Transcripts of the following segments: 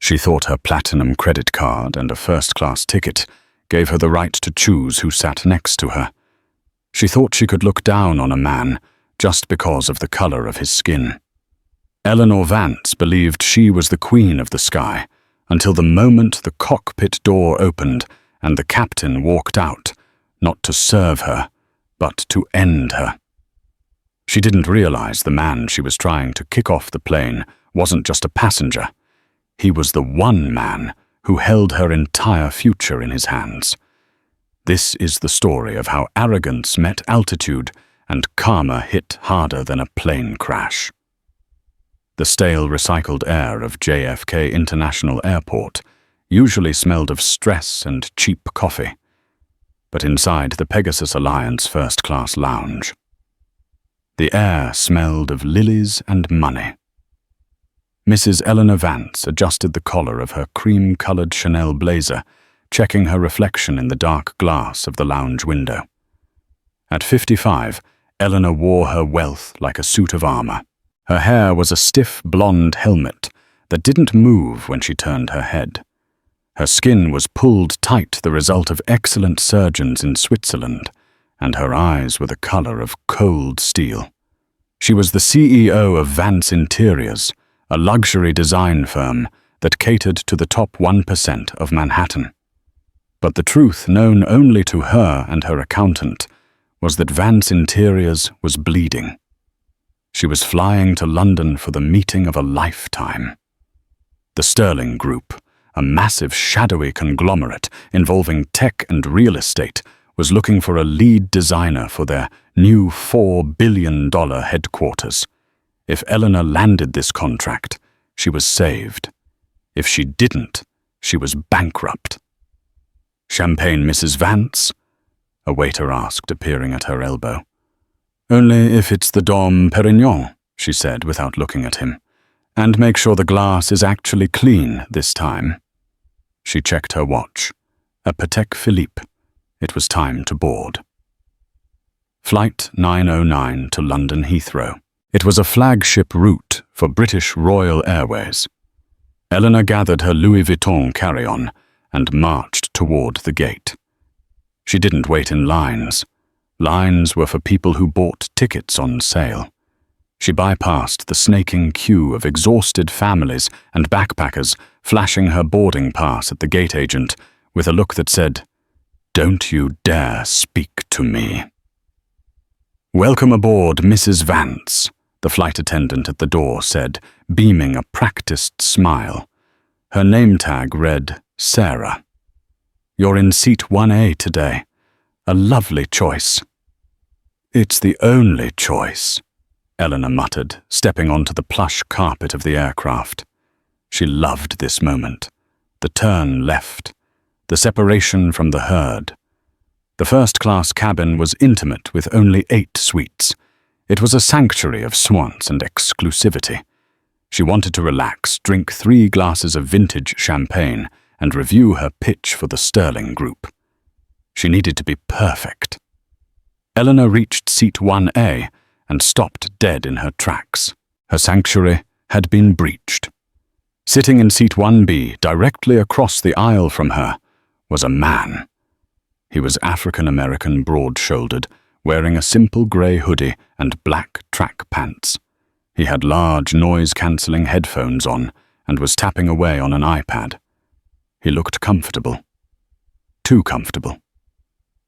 She thought her platinum credit card and a first-class ticket gave her the right to choose who sat next to her. She thought she could look down on a man just because of the color of his skin. Eleanor Vance believed she was the queen of the sky until the moment the cockpit door opened and the captain walked out, not to serve her, but to end her. She didn't realize the man she was trying to kick off the plane wasn't just a passenger. He was the one man who held her entire future in his hands. This is the story of how arrogance met altitude and karma hit harder than a plane crash. The stale recycled air of JFK International Airport usually smelled of stress and cheap coffee, but inside the Pegasus Alliance first-class lounge, the air smelled of lilies and money. Mrs. Eleanor Vance adjusted the collar of her cream-colored Chanel blazer, checking her reflection in the dark glass of the lounge window. At 55, Eleanor wore her wealth like a suit of armor. Her hair was a stiff blonde helmet that didn't move when she turned her head. Her skin was pulled tight, the result of excellent surgeons in Switzerland, and her eyes were the color of cold steel. She was the CEO of Vance Interiors, a luxury design firm that catered to the top 1% of Manhattan. But the truth known only to her and her accountant was that Vance Interiors was bleeding. She was flying to London for the meeting of a lifetime. The Sterling Group, a massive shadowy conglomerate involving tech and real estate, was looking for a lead designer for their new $4 billion headquarters. If Eleanor landed this contract, she was saved. If she didn't, she was bankrupt. "Champagne, Mrs. Vance?" a waiter asked, appearing at her elbow. "Only if it's the Dom Perignon," she said without looking at him. "And make sure the glass is actually clean this time." She checked her watch. A Patek Philippe. It was time to board. Flight 909 to London Heathrow. It was a flagship route for British Royal Airways. Eleanor gathered her Louis Vuitton carry-on and marched toward the gate. She didn't wait in lines. Lines were for people who bought tickets on sale. She bypassed the snaking queue of exhausted families and backpackers, flashing her boarding pass at the gate agent with a look that said, "Don't you dare speak to me." "Welcome aboard, Mrs. Vance," the flight attendant at the door said, beaming a practiced smile. Her name tag read, Sarah. "You're in seat 1A today. A lovely choice." "It's the only choice," Eleanor muttered, stepping onto the plush carpet of the aircraft. She loved this moment. The turn left. The separation from the herd. The first-class cabin was intimate with only 8 suites. It was a sanctuary of swans and exclusivity. She wanted to relax, drink 3 glasses of vintage champagne, and review her pitch for the Sterling Group. She needed to be perfect. Eleanor reached seat 1A and stopped dead in her tracks. Her sanctuary had been breached. Sitting in seat 1B, directly across the aisle from her, was a man. He was African-American, broad-shouldered, wearing a simple grey hoodie and black track pants. He had large noise-cancelling headphones on and was tapping away on an iPad. He looked comfortable. Too comfortable.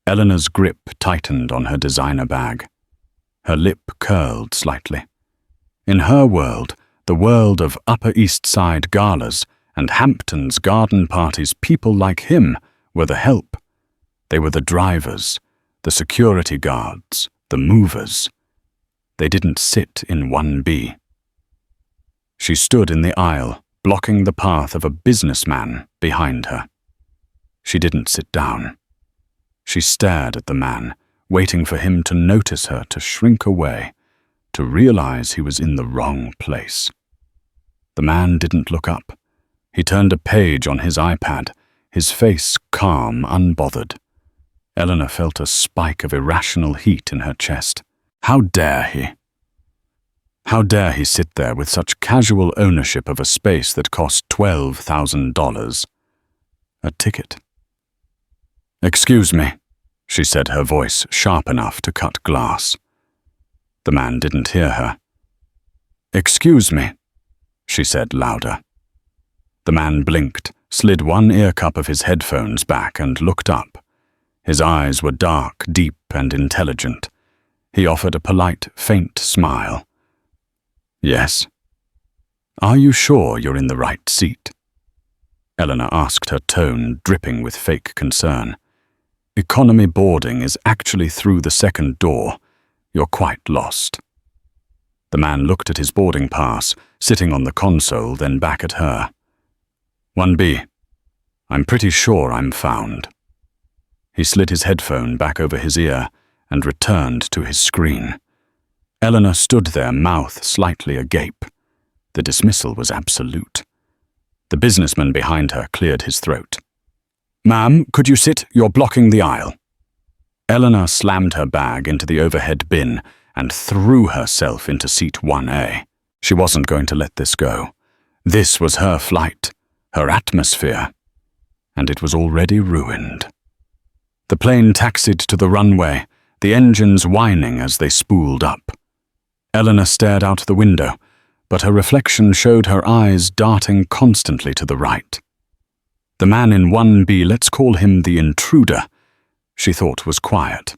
Eleanor's grip tightened on her designer bag. Her lip curled slightly. In her world, the world of Upper East Side galas and Hampton's garden parties, people like him were the help. They were the drivers, the security guards, the movers. They didn't sit in 1B. She stood in the aisle, blocking the path of a businessman behind her. She didn't sit down. She stared at the man, waiting for him to notice her, to shrink away, to realize he was in the wrong place. The man didn't look up. He turned a page on his iPad, his face calm, unbothered. Eleanor felt a spike of irrational heat in her chest. How dare he? How dare he sit there with such casual ownership of a space that cost $12,000? A ticket. "Excuse me," she said, her voice sharp enough to cut glass. The man didn't hear her. "Excuse me," she said louder. The man blinked, slid one ear cup of his headphones back and looked up. His eyes were dark, deep, and intelligent. He offered a polite, faint smile. "Yes." "Are you sure you're in the right seat?" Eleanor asked, her tone dripping with fake concern. "Economy boarding is actually through the second door. You're quite lost." The man looked at his boarding pass, sitting on the console, then back at her. "1B. I'm pretty sure I'm found." He slid his headphone back over his ear and returned to his screen. Eleanor stood there, mouth slightly agape. The dismissal was absolute. The businessman behind her cleared his throat. "Ma'am, could you sit? You're blocking the aisle." Eleanor slammed her bag into the overhead bin and threw herself into seat 1A. She wasn't going to let this go. This was her flight, her atmosphere, and it was already ruined. The plane taxied to the runway, the engines whining as they spooled up. Eleanor stared out the window, but her reflection showed her eyes darting constantly to the right. The man in 1B, let's call him the intruder, she thought was quiet.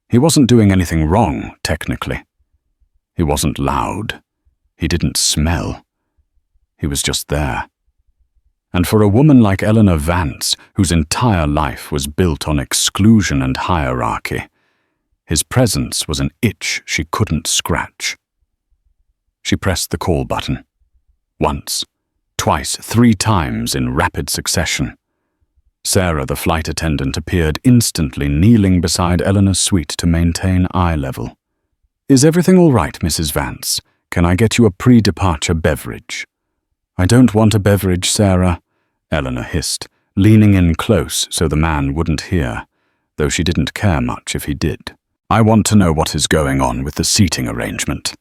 He wasn't doing anything wrong, technically. He wasn't loud. He didn't smell. He was just there. And for a woman like Eleanor Vance, whose entire life was built on exclusion and hierarchy, his presence was an itch she couldn't scratch. She pressed the call button. Once, twice, 3 times in rapid succession. Sarah, the flight attendant, appeared instantly, kneeling beside Eleanor's suite to maintain eye level. "Is everything all right, Mrs. Vance? Can I get you a pre-departure beverage?" "I don't want a beverage, Sarah," Eleanor hissed, leaning in close so the man wouldn't hear, though she didn't care much if he did. "I want to know what is going on with the seating arrangement."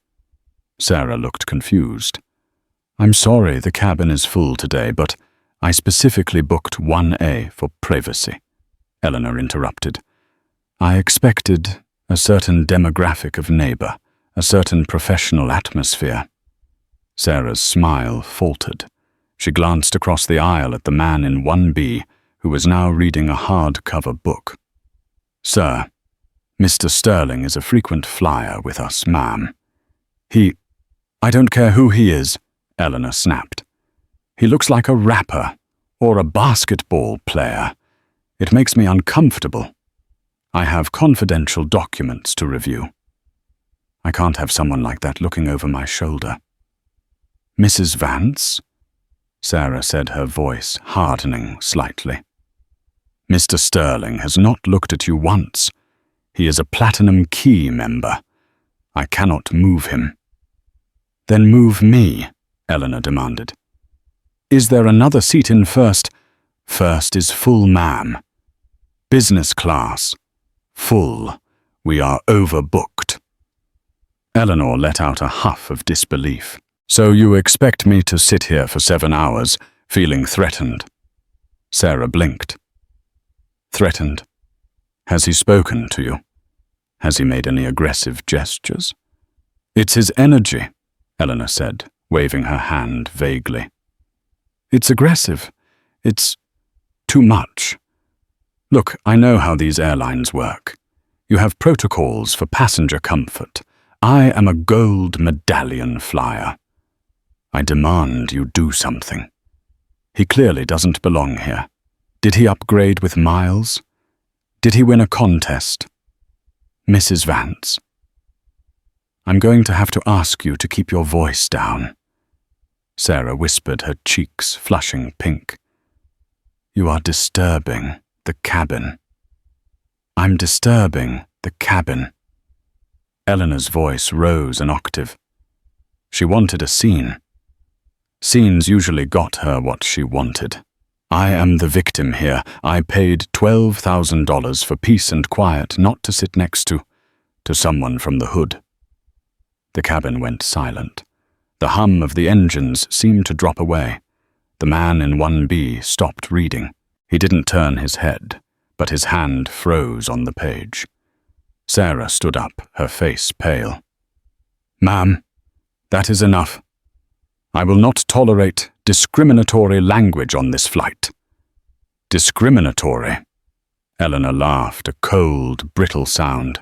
Sarah looked confused. "I'm sorry the cabin is full today, but I specifically booked 1A for privacy," Eleanor interrupted. "I expected a certain demographic of neighbor, a certain professional atmosphere." Sarah's smile faltered. She glanced across the aisle at the man in 1B, who was now reading a hardcover book. "Sir, Mr. Sterling is a frequent flyer with us, ma'am. I don't care who he is," Eleanor snapped. "He looks like a rapper or a basketball player. It makes me uncomfortable. I have confidential documents to review. I can't have someone like that looking over my shoulder." "Mrs. Vance?" Sarah said, her voice hardening slightly. "Mr. Sterling has not looked at you once. He is a Platinum Key member. I cannot move him." "Then move me," Eleanor demanded. "Is there another seat in first?" "First is full, ma'am. Business class. Full. We are overbooked." Eleanor let out a huff of disbelief. "So you expect me to sit here for 7 hours, feeling threatened?" Sarah blinked. "Threatened? Has he spoken to you? Has he made any aggressive gestures?" "It's his energy," Eleanor said, waving her hand vaguely. "It's aggressive. It's too much. Look, I know how these airlines work. You have protocols for passenger comfort. I am a gold medallion flyer. I demand you do something. He clearly doesn't belong here. Did he upgrade with miles? Did he win a contest? Mrs. Vance, I'm going to have to ask you to keep your voice down." Sarah whispered, her cheeks flushing pink. "You are disturbing the cabin." "I'm disturbing the cabin." Eleanor's voice rose an octave. She wanted a scene. Scenes usually got her what she wanted. "I am the victim here. I paid $12,000 for peace and quiet, not to sit next to someone from the hood." The cabin went silent. The hum of the engines seemed to drop away. The man in 1B stopped reading. He didn't turn his head, but his hand froze on the page. Sarah stood up, her face pale. "Ma'am, that is enough. I will not tolerate discriminatory language on this flight." "Discriminatory?" Eleanor laughed, a cold, brittle sound.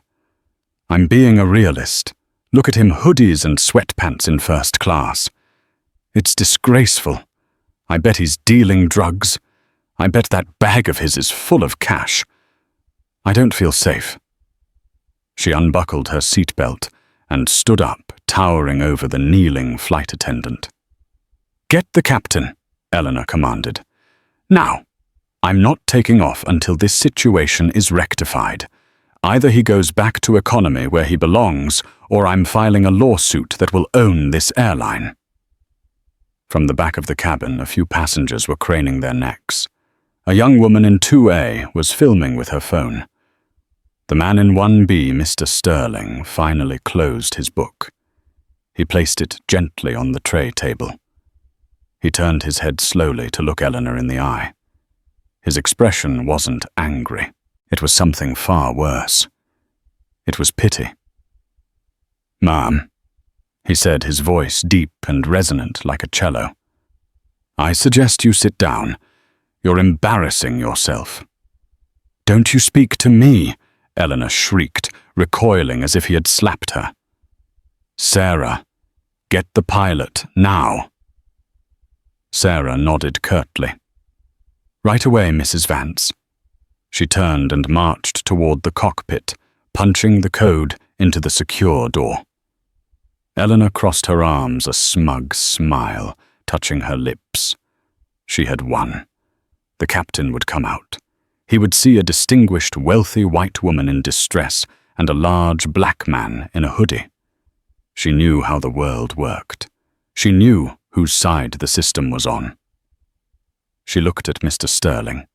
"I'm being a realist. Look at him, hoodies and sweatpants in first class. It's disgraceful. I bet he's dealing drugs. I bet that bag of his is full of cash. I don't feel safe." She unbuckled her seatbelt and stood up, towering over the kneeling flight attendant. "Get the captain," Eleanor commanded. "Now, I'm not taking off until this situation is rectified. Either he goes back to economy where he belongs, or I'm filing a lawsuit that will own this airline." From the back of the cabin, a few passengers were craning their necks. A young woman in 2A was filming with her phone. The man in 1B, Mr. Sterling, finally closed his book. He placed it gently on the tray table. He turned his head slowly to look Eleanor in the eye. His expression wasn't angry. It was something far worse. It was pity. "Ma'am," he said, his voice deep and resonant like a cello, "I suggest you sit down. You're embarrassing yourself." "Don't you speak to me," Eleanor shrieked, recoiling as if he had slapped her. "Sarah, get the pilot, now." Sarah nodded curtly. "Right away, Mrs. Vance." She turned and marched toward the cockpit, punching the code into the secure door. Eleanor crossed her arms, a smug smile touching her lips. She had won. The captain would come out. He would see a distinguished, wealthy white woman in distress and a large black man in a hoodie. She knew how the world worked. She knew whose side the system was on. She looked at Mr. Sterling.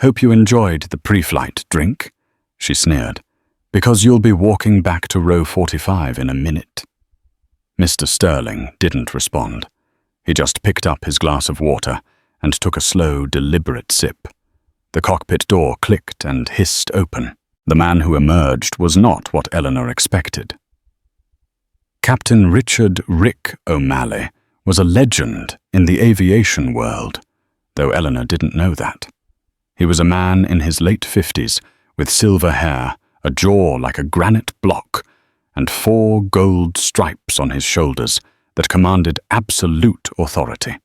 "Hope you enjoyed the pre-flight drink," she sneered, "because you'll be walking back to row 45 in a minute." Mr. Sterling didn't respond. He just picked up his glass of water and took a slow, deliberate sip. The cockpit door clicked and hissed open. The man who emerged was not what Eleanor expected. Captain Richard "Rick" O'Malley was a legend in the aviation world, though Eleanor didn't know that. He was a man in his late 50s, with silver hair, a jaw like a granite block, and 4 gold stripes on his shoulders that commanded absolute authority.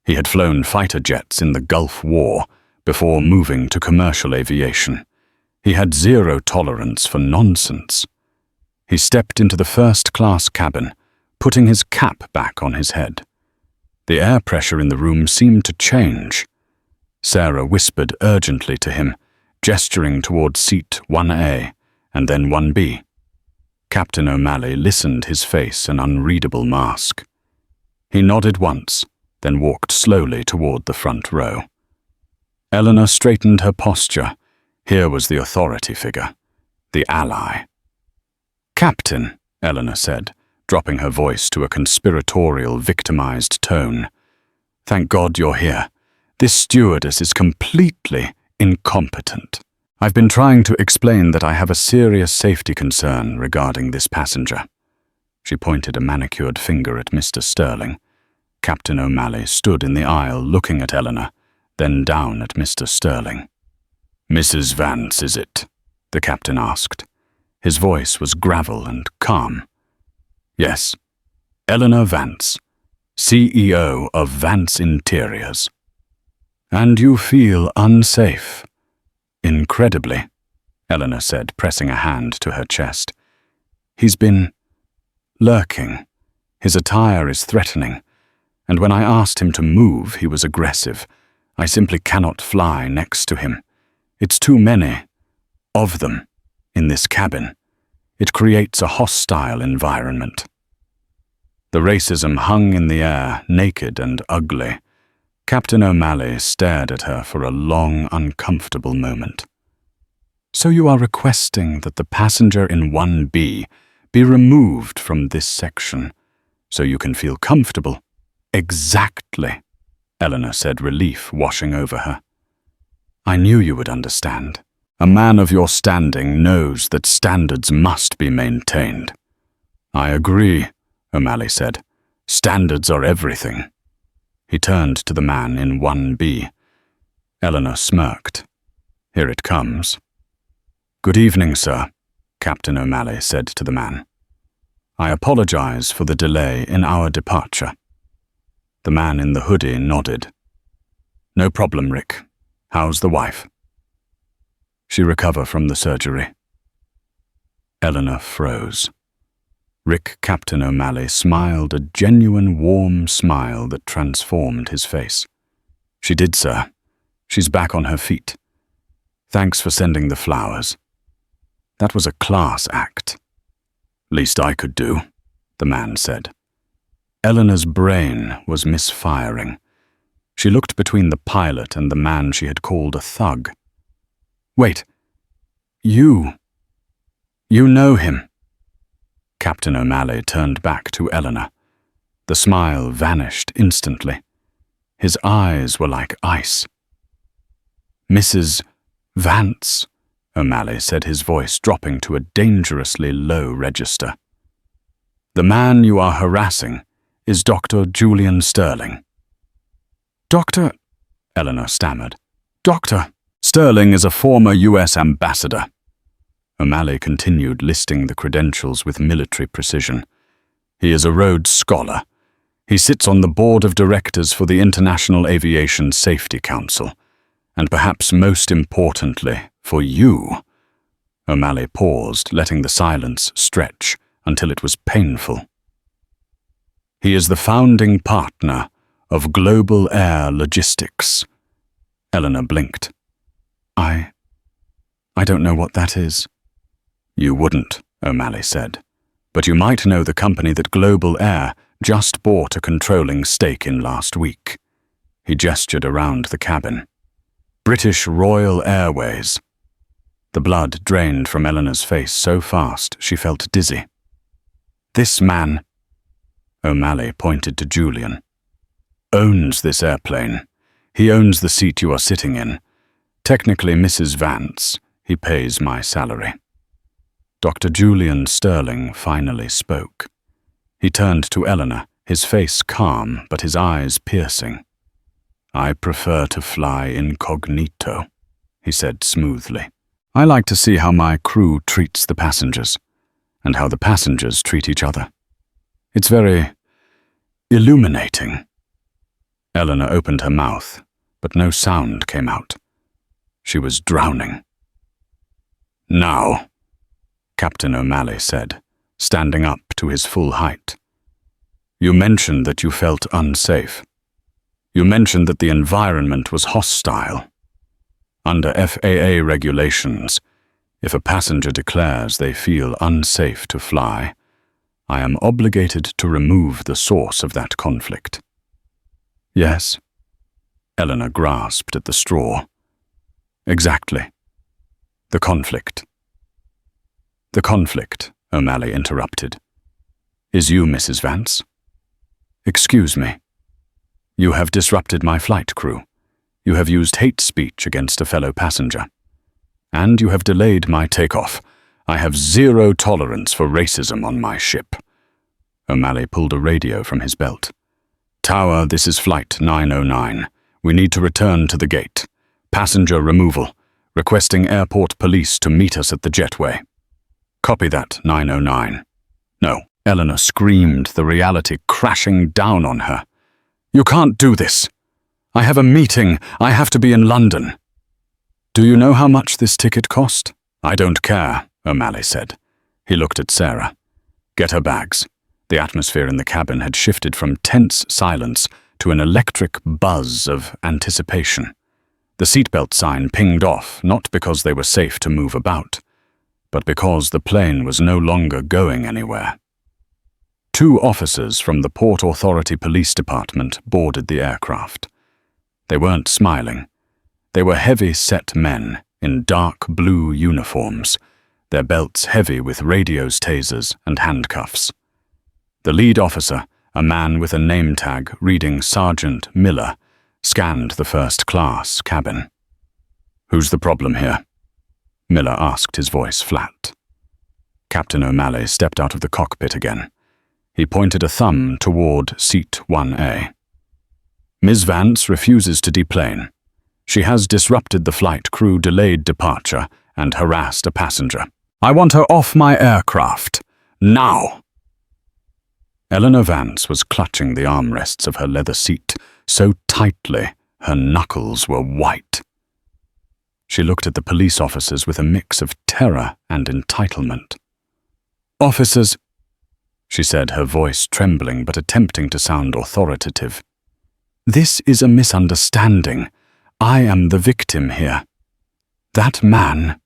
He had flown fighter jets in the Gulf War before moving to commercial aviation. He had zero tolerance for nonsense. He stepped into the first-class cabin, putting his cap back on his head. The air pressure in the room seemed to change. Sarah whispered urgently to him, gesturing toward seat 1A and then 1B. Captain O'Malley listened, his face an unreadable mask. He nodded once, then walked slowly toward the front row. Eleanor straightened her posture. Here was the authority figure, the ally. "Captain," Eleanor said, dropping her voice to a conspiratorial, victimized tone. "Thank God you're here. This stewardess is completely incompetent. I've been trying to explain that I have a serious safety concern regarding this passenger." She pointed a manicured finger at Mr. Sterling. Captain O'Malley stood in the aisle looking at Eleanor, then down at Mr. Sterling. "Mrs. Vance, is it?" the captain asked. His voice was gravel and calm. "Yes, Eleanor Vance, CEO of Vance Interiors." "And you feel unsafe?" "Incredibly," Eleanor said, pressing a hand to her chest. "He's been lurking. His attire is threatening, and when I asked him to move, he was aggressive. I simply cannot fly next to him. It's too many of them in this cabin. It creates a hostile environment." The racism hung in the air, naked and ugly. Captain O'Malley stared at her for a long, uncomfortable moment. "So you are requesting that the passenger in 1B Be removed from this section, so you can feel comfortable." "Exactly," Eleanor said, relief washing over her. "I knew you would understand. A man of your standing knows that standards must be maintained." "I agree," O'Malley said. "Standards are everything." He turned to the man in 1B. Eleanor smirked. "Here it comes." "Good evening, sir," Captain O'Malley said to the man. "I apologize for the delay in our departure." The man in the hoodie nodded. "No problem, Rick. How's the wife?" "She recover from the surgery." Eleanor froze. Rick Captain O'Malley smiled a genuine warm smile that transformed his face. "She did, sir. She's back on her feet. Thanks for sending the flowers. That was a class act." "Least I could do," the man said. Eleanor's brain was misfiring. She looked between the pilot and the man she had called a thug. "Wait. You know him." Captain O'Malley turned back to Eleanor. The smile vanished instantly. His eyes were like ice. "Mrs. Vance," O'Malley said, his voice dropping to a dangerously low register. "The man you are harassing is Dr. Julian Sterling." "Doctor," Eleanor stammered. "Doctor." "Sterling is a former U.S. ambassador." O'Malley continued listing the credentials with military precision. "He is a Rhodes Scholar. He sits on the board of directors for the International Aviation Safety Council. And perhaps most importantly, for you." O'Malley paused, letting the silence stretch until it was painful. "He is the founding partner of Global Air Logistics." Eleanor blinked. I don't know what that is." "You wouldn't," O'Malley said. "But you might know the company that Global Air just bought a controlling stake in last week." He gestured around the cabin. "British Royal Airways." The blood drained from Eleanor's face so fast she felt dizzy. "This man," O'Malley pointed to Julian, "owns this airplane. He owns the seat you are sitting in. Technically Mrs. Vance. He pays my salary." Dr. Julian Sterling finally spoke. He turned to Eleanor, his face calm but his eyes piercing. "I prefer to fly incognito," he said smoothly. "I like to see how my crew treats the passengers, and how the passengers treat each other. It's very illuminating." Eleanor opened her mouth, but no sound came out. She was drowning. "Now," Captain O'Malley said, standing up to his full height. "You mentioned that you felt unsafe. You mentioned that the environment was hostile. Under FAA regulations, if a passenger declares they feel unsafe to fly, I am obligated to remove the source of that conflict." "Yes." Eleanor grasped at the straw. "Exactly. The conflict." "The conflict," O'Malley interrupted, "is you, Mrs. Vance. Excuse me. You have disrupted my flight crew. You have used hate speech against a fellow passenger. And you have delayed my takeoff. I have zero tolerance for racism on my ship." O'Malley pulled a radio from his belt. "Tower, this is Flight 909. We need to return to the gate. Passenger removal. Requesting airport police to meet us at the jetway." "Copy that, 909. "No," Eleanor screamed, the reality crashing down on her. "You can't do this. I have a meeting. I have to be in London." "Do you know how much this ticket cost?" "I don't care," O'Malley said. He looked at Sarah. "Get her bags." The atmosphere in the cabin had shifted from tense silence to an electric buzz of anticipation. The seatbelt sign pinged off, not because they were safe to move about, but because the plane was no longer going anywhere. 2 officers from the Port Authority Police Department boarded the aircraft. They weren't smiling. They were heavy-set men in dark blue uniforms, their belts heavy with radios, tasers, and handcuffs. The lead officer, a man with a name tag reading Sergeant Miller, scanned the first-class cabin. "Who's the problem here?" Miller asked, his voice flat. Captain O'Malley stepped out of the cockpit again. He pointed a thumb toward seat 1A. "Ms. Vance refuses to deplane. She has disrupted the flight crew, delayed departure, and harassed a passenger. I want her off my aircraft. Now!" Eleanor Vance was clutching the armrests of her leather seat so tightly her knuckles were white. She looked at the police officers with a mix of terror and entitlement. "Officers," she said, her voice trembling but attempting to sound authoritative, "this is a misunderstanding. I am the victim here. That man,"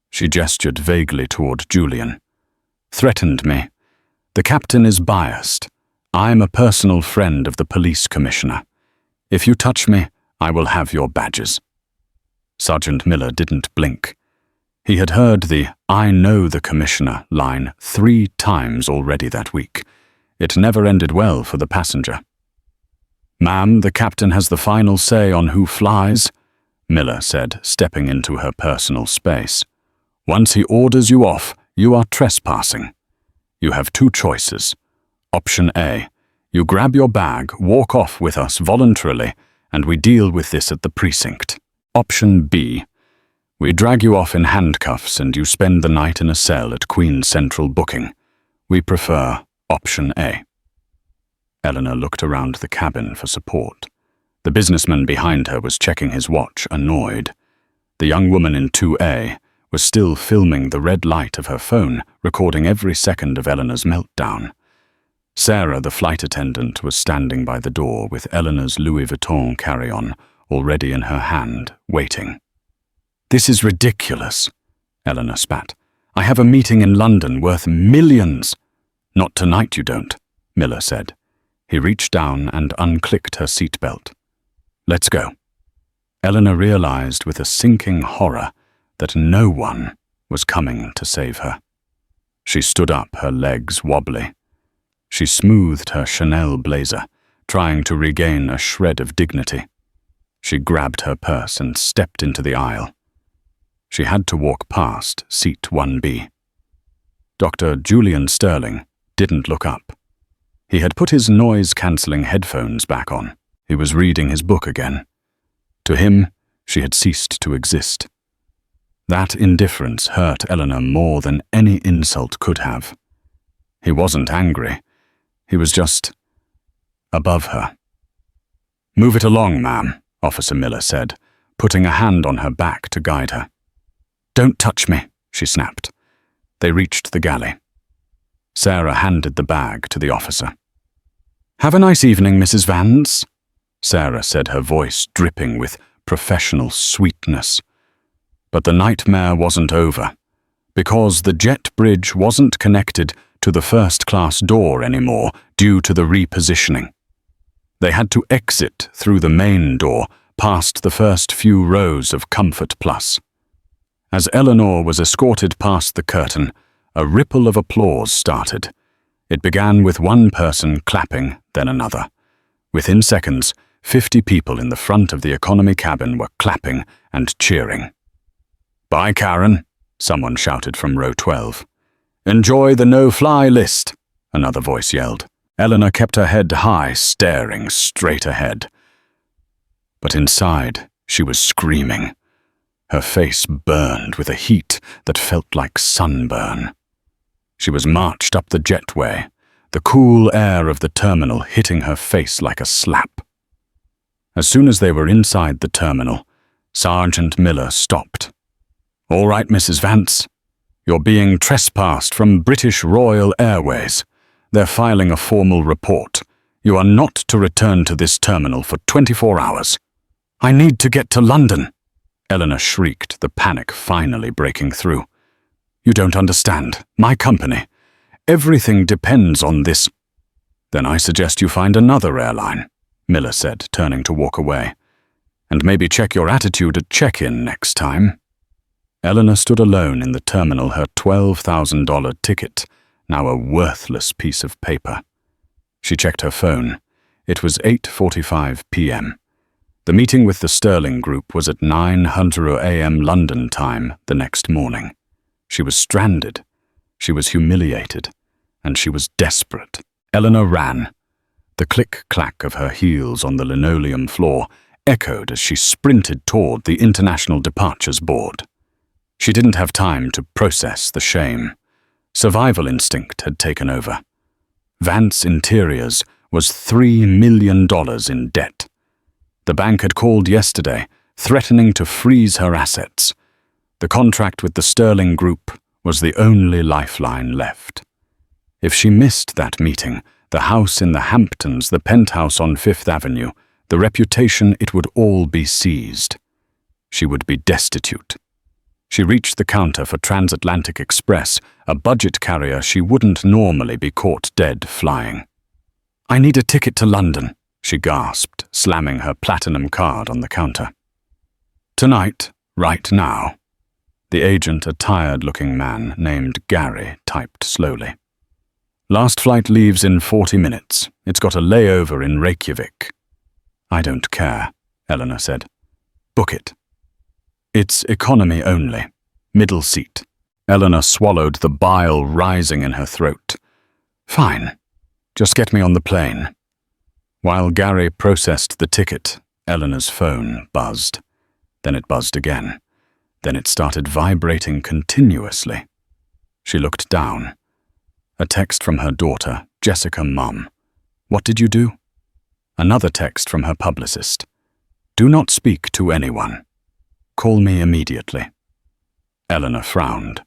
she gestured vaguely toward Julian, "threatened me. The captain is biased. I'm a personal friend of the police commissioner. If you touch me, I will have your badges." Sergeant Miller didn't blink. He had heard the "I know the commissioner" line 3 times already that week. It never ended well for the passenger. "Ma'am, the captain has the final say on who flies," Miller said, stepping into her personal space. "Once he orders you off, you are trespassing. You have 2 choices. Option A, you grab your bag, walk off with us voluntarily, and we deal with this at the precinct. Option B, we drag you off in handcuffs and you spend the night in a cell at Queen's Central Booking. We prefer Option A." Eleanor looked around the cabin for support. The businessman behind her was checking his watch, annoyed. The young woman in 2A was still filming the red light of her phone, recording every second of Eleanor's meltdown. Sarah, the flight attendant, was standing by the door with Eleanor's Louis Vuitton carry-on already in her hand, waiting. "This is ridiculous," Eleanor spat. "I have a meeting in London worth millions." "Not tonight, you don't," Miller said. He reached down and unclicked her seatbelt. "Let's go." Eleanor realized with a sinking horror that no one was coming to save her. She stood up, her legs wobbly. She smoothed her Chanel blazer, trying to regain a shred of dignity. She grabbed her purse and stepped into the aisle. She had to walk past seat 1B. Dr. Julian Sterling didn't look up. He had put his noise-cancelling headphones back on. He was reading his book again. To him, she had ceased to exist. That indifference hurt Eleanor more than any insult could have. He wasn't angry. He was just above her. "Move it along, ma'am," Officer Miller said, putting a hand on her back to guide her. "Don't touch me," she snapped. They reached the galley. Sarah handed the bag to the officer. "Have a nice evening, Mrs. Vance," Sarah said, her voice dripping with professional sweetness. But the nightmare wasn't over, because the jet bridge wasn't connected to the first-class door anymore due to the repositioning. They had to exit through the main door, past the first few rows of Comfort Plus. As Eleanor was escorted past the curtain, a ripple of applause started. It began with one person clapping, then another. Within seconds, 50 people in the front of the economy cabin were clapping and cheering. "Bye, Karen," someone shouted from row 12. "Enjoy the no-fly list," another voice yelled. Eleanor kept her head high, staring straight ahead. But inside, she was screaming. Her face burned with a heat that felt like sunburn. She was marched up the jetway, the cool air of the terminal hitting her face like a slap. As soon as they were inside the terminal, Sergeant Miller stopped. "All right, Mrs. Vance. You're being trespassed from British Royal Airways. They're filing a formal report. You are not to return to this terminal for 24 hours. "I need to get to London," Eleanor shrieked, the panic finally breaking through. "You don't understand. My company. Everything depends on this." "Then I suggest you find another airline," Miller said, turning to walk away. "And maybe check your attitude at check-in next time." Eleanor stood alone in the terminal, her $12,000 ticket, now a worthless piece of paper. She checked her phone. It was 8:45 p.m. The meeting with the Sterling Group was at 9:00 a.m. London time the next morning. She was stranded. She was humiliated. And she was desperate. Eleanor ran. The click-clack of her heels on the linoleum floor echoed as she sprinted toward the International Departures Board. She didn't have time to process the shame. Survival instinct had taken over. Vance Interiors was $3 million in debt. The bank had called yesterday, threatening to freeze her assets. The contract with the Sterling Group was the only lifeline left. If she missed that meeting, the house in the Hamptons, the penthouse on Fifth Avenue, the reputation, it would all be seized. She would be destitute. She reached the counter for Transatlantic Express, a budget carrier she wouldn't normally be caught dead flying. "I need a ticket to London," she gasped, slamming her platinum card on the counter. "Tonight, right now," the agent, a tired-looking man named Gary, typed slowly. "Last flight leaves in 40 minutes. It's got a layover in Reykjavik." "I don't care," Eleanor said. "Book it." "It's economy only. Middle seat." Eleanor swallowed the bile rising in her throat. "Fine. Just get me on the plane." While Gary processed the ticket, Eleanor's phone buzzed. Then it buzzed again. Then it started vibrating continuously. She looked down. A text from her daughter, Jessica, "Mum. What did you do?" Another text from her publicist. "Do not speak to anyone. Call me immediately." Eleanor frowned.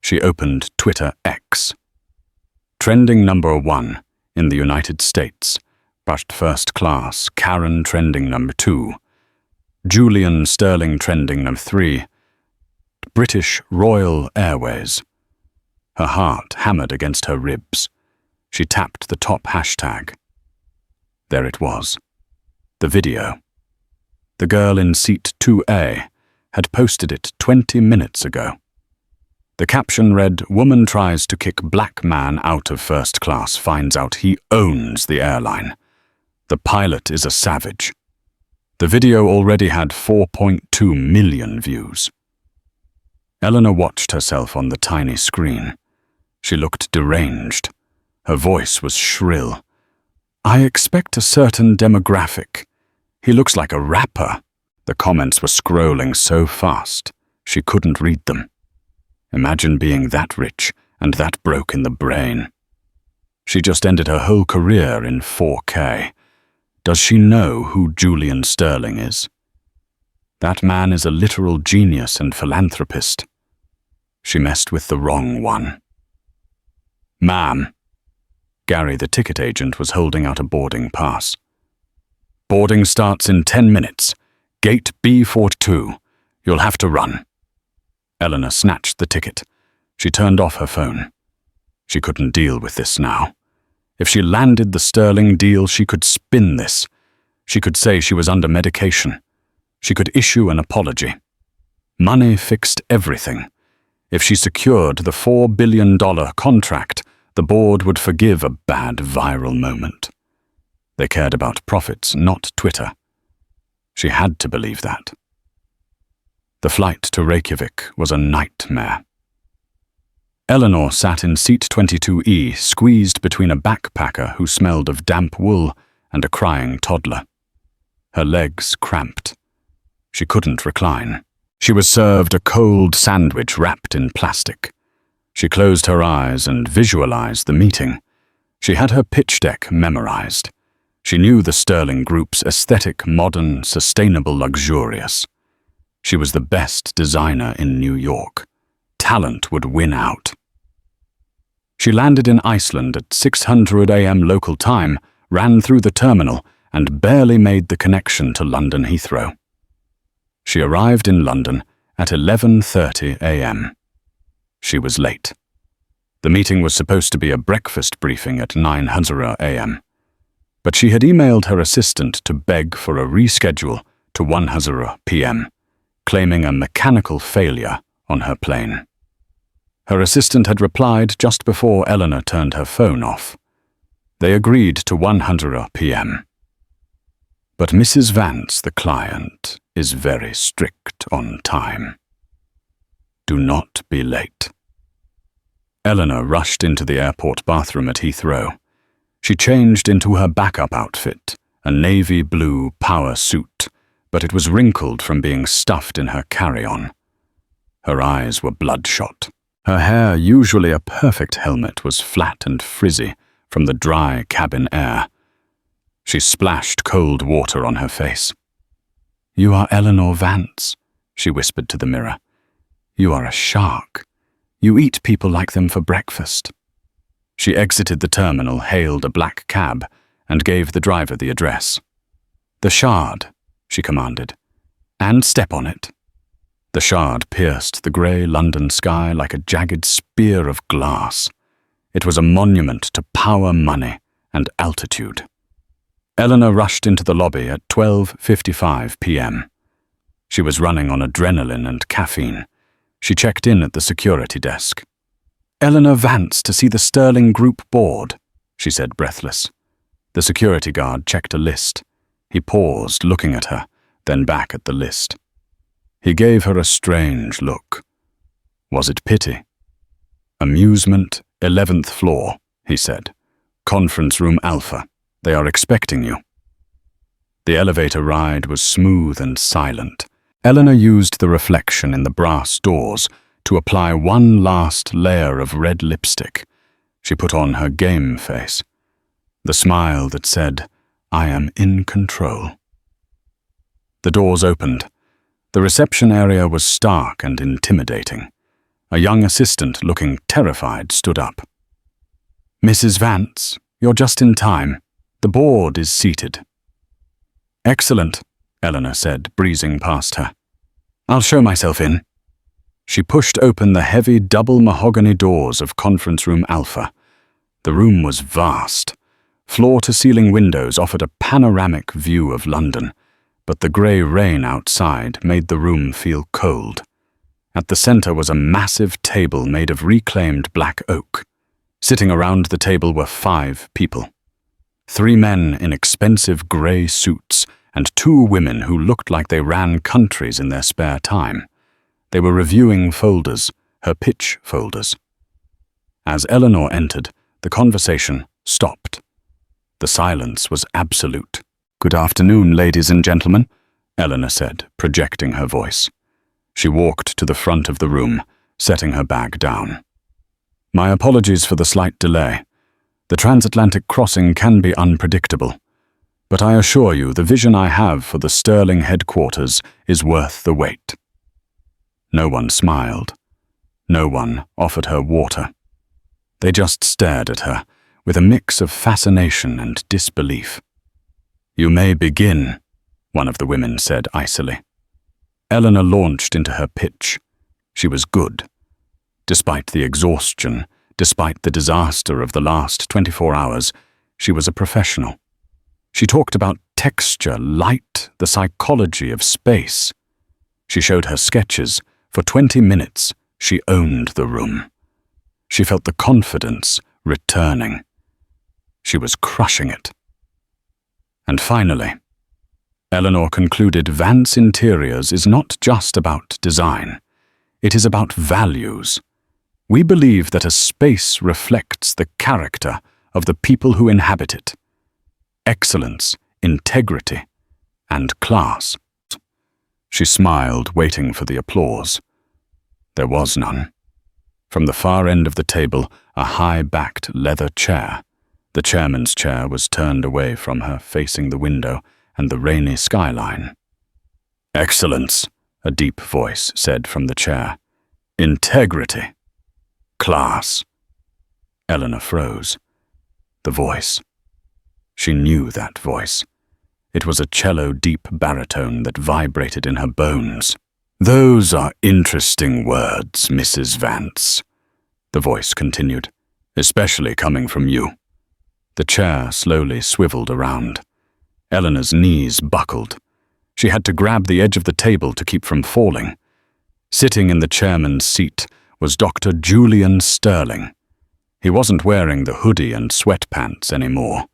She opened Twitter X. Trending number 1 in the United States, but first class, Karen trending number 2, Julian Sterling trending number 3, British Royal Airways. Her heart hammered against her ribs. She tapped the top hashtag. There it was. The video. The girl in seat 2A had posted it 20 minutes ago. The caption read, "Woman tries to kick black man out of first class, finds out he owns the airline. The pilot is a savage." The video already had 4.2 million views. Eleanor watched herself on the tiny screen. She looked deranged. Her voice was shrill. "I expect a certain demographic. He looks like a rapper." The comments were scrolling so fast, she couldn't read them. Imagine being that rich and that broke in the brain. She just ended her whole career in 4K. Does she know who Julian Sterling is? That man is a literal genius and philanthropist. She messed with the wrong one. "Ma'am." Gary, the ticket agent, was holding out a boarding pass. "Boarding starts in 10 minutes. Gate B42. You'll have to run." Eleanor snatched the ticket. She turned off her phone. She couldn't deal with this now. If she landed the Sterling deal, she could spin this. She could say she was under medication. She could issue an apology. Money fixed everything. If she secured the $4 billion contract, the board would forgive a bad viral moment. They cared about profits, not Twitter. She had to believe that. The flight to Reykjavik was a nightmare. Eleanor sat in seat 22E, squeezed between a backpacker who smelled of damp wool and a crying toddler. Her legs cramped. She couldn't recline. She was served a cold sandwich wrapped in plastic. She closed her eyes and visualized the meeting. She had her pitch deck memorized. She knew the Sterling Group's aesthetic, modern, sustainable, luxurious. She was the best designer in New York. Talent would win out. She landed in Iceland at 6:00 a.m. local time, ran through the terminal, and barely made the connection to London Heathrow. She arrived in London at 11:30 a.m. She was late. The meeting was supposed to be a breakfast briefing at 9:00 a.m. But she had emailed her assistant to beg for a reschedule to 1:00 p.m., claiming a mechanical failure on her plane. Her assistant had replied just before Eleanor turned her phone off. They agreed to 100 p.m. But Mrs. Vance, the client, is very strict on time. Do not be late. Eleanor rushed into the airport bathroom at Heathrow. She changed into her backup outfit, a navy blue power suit, but it was wrinkled from being stuffed in her carry-on. Her eyes were bloodshot. Her hair, usually a perfect helmet, was flat and frizzy from the dry cabin air. She splashed cold water on her face. "You are Eleanor Vance," she whispered to the mirror. "You are a shark. You eat people like them for breakfast." She exited the terminal, hailed a black cab, and gave the driver the address. "The Shard," she commanded, "and step on it." The Shard pierced the grey London sky like a jagged spear of glass. It was a monument to power, money, and altitude. Eleanor rushed into the lobby at 12:55 p.m. She was running on adrenaline and caffeine. She checked in at the security desk. "Eleanor Vance to see the Sterling Group board," she said, breathless. The security guard checked a list. He paused, looking at her, then back at the list. He gave her a strange look. Was it pity? "Amusement, 11th floor," he said. "Conference room Alpha. They are expecting you." The elevator ride was smooth and silent. Eleanor used the reflection in the brass doors to apply one last layer of red lipstick. She put on her game face, the smile that said, "I am in control." The doors opened. The reception area was stark and intimidating. A young assistant, looking terrified, stood up. "Mrs. Vance, you're just in time. The board is seated." "Excellent," Eleanor said, breezing past her. "I'll show myself in." She pushed open the heavy double mahogany doors of Conference Room Alpha. The room was vast. Floor-to-ceiling windows offered a panoramic view of London, but the grey rain outside made the room feel cold. At the centre was a massive table made of reclaimed black oak. Sitting around the table were 5 people. 3 men in expensive grey suits, and 2 women who looked like they ran countries in their spare time. They were reviewing folders, her pitch folders. As Eleanor entered, the conversation stopped. The silence was absolute. "Good afternoon, ladies and gentlemen," Eleanor said, projecting her voice. She walked to the front of the room, setting her bag down. "My apologies for the slight delay. The transatlantic crossing can be unpredictable, but I assure you the vision I have for the Sterling headquarters is worth the wait." No one smiled. No one offered her water. They just stared at her, with a mix of fascination and disbelief. "You may begin," one of the women said icily. Eleanor launched into her pitch. She was good. Despite the exhaustion, despite the disaster of the last 24 hours, she was a professional. She talked about texture, light, the psychology of space. She showed her sketches. For 20 minutes, she owned the room. She felt the confidence returning. She was crushing it. And finally, Eleanor concluded Vance Interiors is not just about design. It is about values. We believe that a space reflects the character of the people who inhabit it. Excellence, integrity, and class. She smiled, waiting for the applause. There was none. From the far end of the table, a high-backed leather chair. The chairman's chair was turned away from her, facing the window and the rainy skyline. "Excellence," a deep voice said from the chair. "Integrity. Class." Eleanor froze. The voice. She knew that voice. It was a cello deep baritone that vibrated in her bones. "Those are interesting words, Mrs. Vance," the voice continued, "especially coming from you." The chair slowly swiveled around. Eleanor's knees buckled. She had to grab the edge of the table to keep from falling. Sitting in the chairman's seat was Dr. Julian Sterling. He wasn't wearing the hoodie and sweatpants anymore.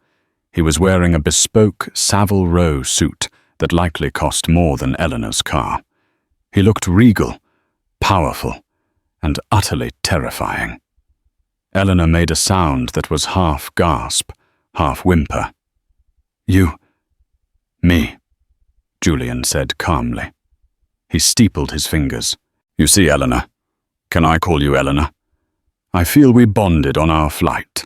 He was wearing a bespoke Savile Row suit that likely cost more than Eleanor's car. He looked regal, powerful, and utterly terrifying. Eleanor made a sound that was half gasp, half whimper. "You..." "Me," Julian said calmly. He steepled his fingers. "You see, Eleanor, can I call you Eleanor? I feel we bonded on our flight."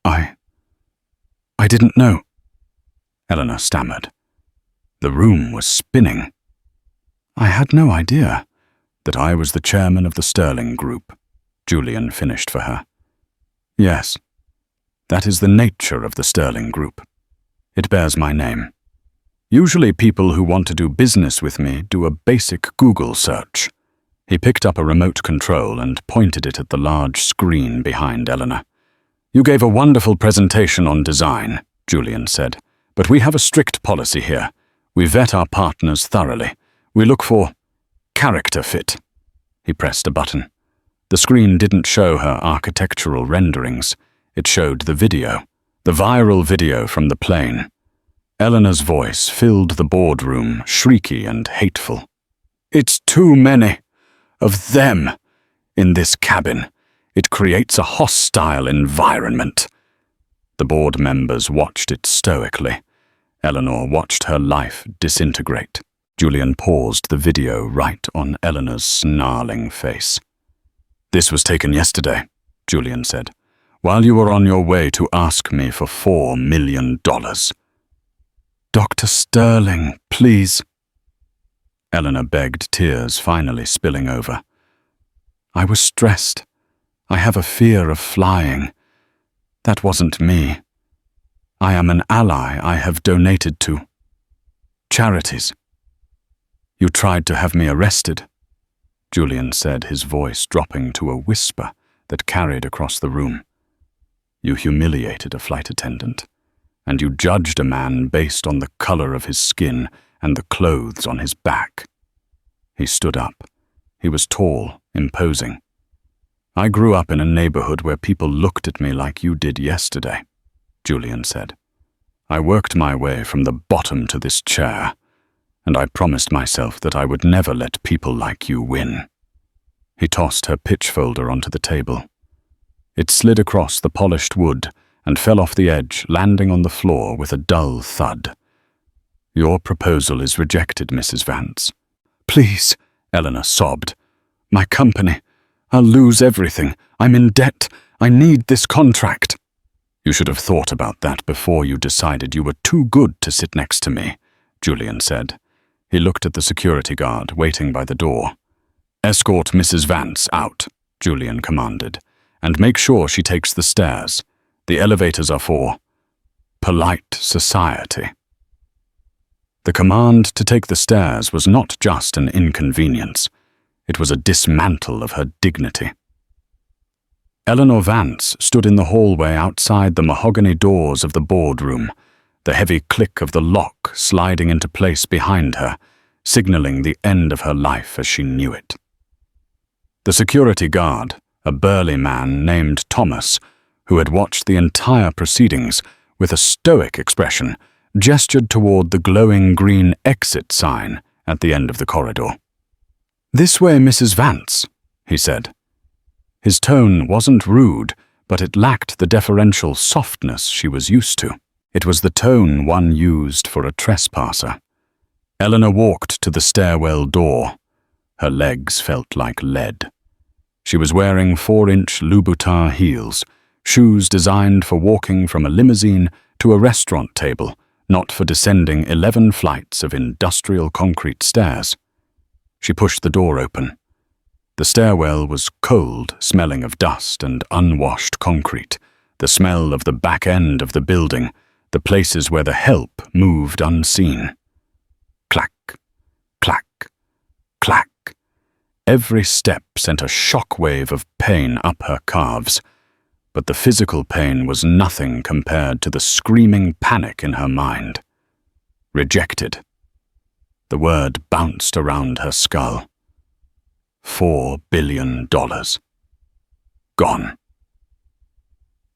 I didn't know," Eleanor stammered. The room was spinning. "I had no idea that I was the chairman of the Sterling Group," Julian finished for her. "Yes, that is the nature of the Sterling Group. It bears my name. Usually people who want to do business with me do a basic Google search." He picked up a remote control and pointed it at the large screen behind Eleanor. "You gave a wonderful presentation on design," Julian said, "but we have a strict policy here. We vet our partners thoroughly. We look for character fit." He pressed a button. The screen didn't show her architectural renderings. It showed the video, the viral video from the plane. Eleanor's voice filled the boardroom, shrieky and hateful. "It's too many of them in this cabin. It creates a hostile environment." The board members watched it stoically. Eleanor watched her life disintegrate. Julian paused the video right on Eleanor's snarling face. "This was taken yesterday," Julian said, "while you were on your way to ask me for $4 million. "Dr. Sterling, please," Eleanor begged, tears finally spilling over. "I was stressed. I have a fear of flying. That wasn't me. I am an ally I have donated to charities." "You tried to have me arrested," Julian said, his voice dropping to a whisper that carried across the room. "You humiliated a flight attendant, and you judged a man based on the color of his skin and the clothes on his back." He stood up. He was tall, imposing. "I grew up in a neighborhood where people looked at me like you did yesterday," Julian said. "I worked my way from the bottom to this chair, and I promised myself that I would never let people like you win." He tossed her pitch folder onto the table. It slid across the polished wood and fell off the edge, landing on the floor with a dull thud. "Your proposal is rejected, Mrs. Vance." "Please," Eleanor sobbed. "My company. I'll lose everything. I'm in debt. I need this contract." "You should have thought about that before you decided you were too good to sit next to me," Julian said. He looked at the security guard waiting by the door. "Escort Mrs. Vance out," Julian commanded, "and make sure she takes the stairs. The elevators are for polite society." The command to take the stairs was not just an inconvenience. It was a dismantle of her dignity. Eleanor Vance stood in the hallway outside the mahogany doors of the boardroom, the heavy click of the lock sliding into place behind her, signaling the end of her life as she knew it. The security guard, a burly man named Thomas, who had watched the entire proceedings with a stoic expression, gestured toward the glowing green exit sign at the end of the corridor. "This way, Mrs. Vance," he said. His tone wasn't rude, but it lacked the deferential softness she was used to. It was the tone one used for a trespasser. Eleanor walked to the stairwell door. Her legs felt like lead. She was wearing 4-inch Louboutin heels, shoes designed for walking from a limousine to a restaurant table, not for descending 11 flights of industrial concrete stairs. She pushed the door open. The stairwell was cold, smelling of dust and unwashed concrete, the smell of the back end of the building, the places where the help moved unseen. Clack, clack, clack. Every step sent a shockwave of pain up her calves, but the physical pain was nothing compared to the screaming panic in her mind. Rejected. The word bounced around her skull. $4 billion. Gone.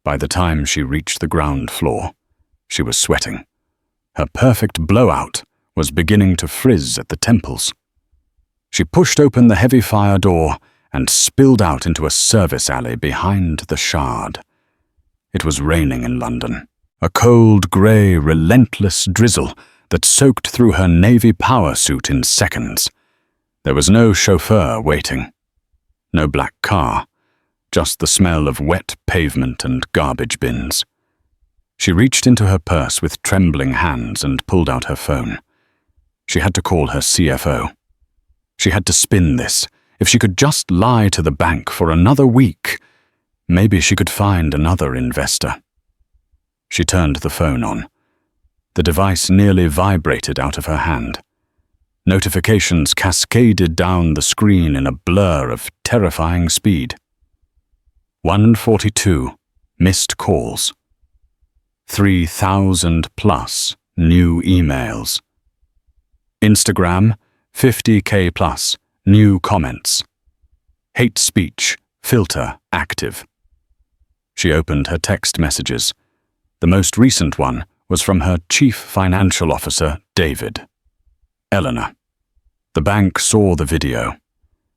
By the time she reached the ground floor, she was sweating. Her perfect blowout was beginning to frizz at the temples. She pushed open the heavy fire door and spilled out into a service alley behind the Shard. It was raining in London, a cold, grey, relentless drizzle that soaked through her navy power suit in seconds. There was no chauffeur waiting, no black car, just the smell of wet pavement and garbage bins. She reached into her purse with trembling hands and pulled out her phone. She had to call her CFO. She had to spin this. If she could just lie to the bank for another week, maybe she could find another investor. She turned the phone on. The device nearly vibrated out of her hand. Notifications cascaded down the screen in a blur of terrifying speed. 142 missed calls. 3,000 plus new emails. Instagram, 50K plus new comments. Hate speech filter active. She opened her text messages. The most recent one was from her chief financial officer, David. Eleanor. The bank saw the video.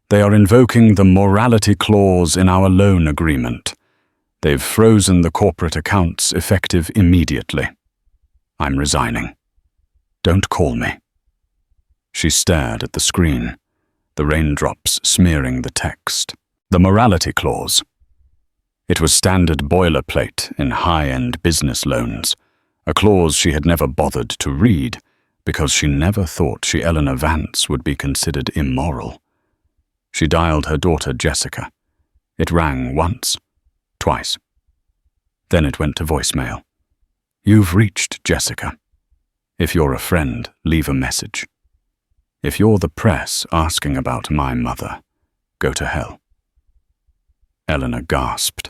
They are invoking the morality clause in our loan agreement. They've frozen the corporate accounts effective immediately. I'm resigning. Don't call me. She stared at the screen, the raindrops smearing the text. The morality clause. It was standard boilerplate in high-end business loans, a clause she had never bothered to read because she never thought Eleanor Vance would be considered immoral. She dialed her daughter Jessica. It rang once, twice. Then it went to voicemail. You've reached Jessica. If you're a friend, leave a message. If you're the press asking about my mother, go to hell. Eleanor gasped.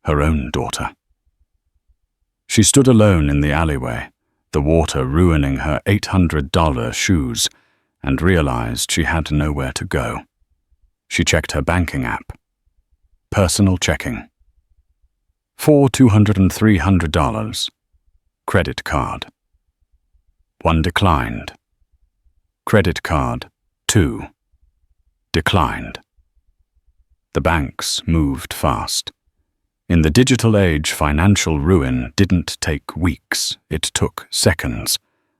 Her own daughter. She stood alone in the alleyway, the water ruining her $800 shoes, and realized she had nowhere to go. She checked her banking app. Personal checking. $400, $200, and $300. Credit card. 1 declined. Credit card 2. Declined. The banks moved fast. In the digital age, financial ruin didn't take weeks, it took seconds.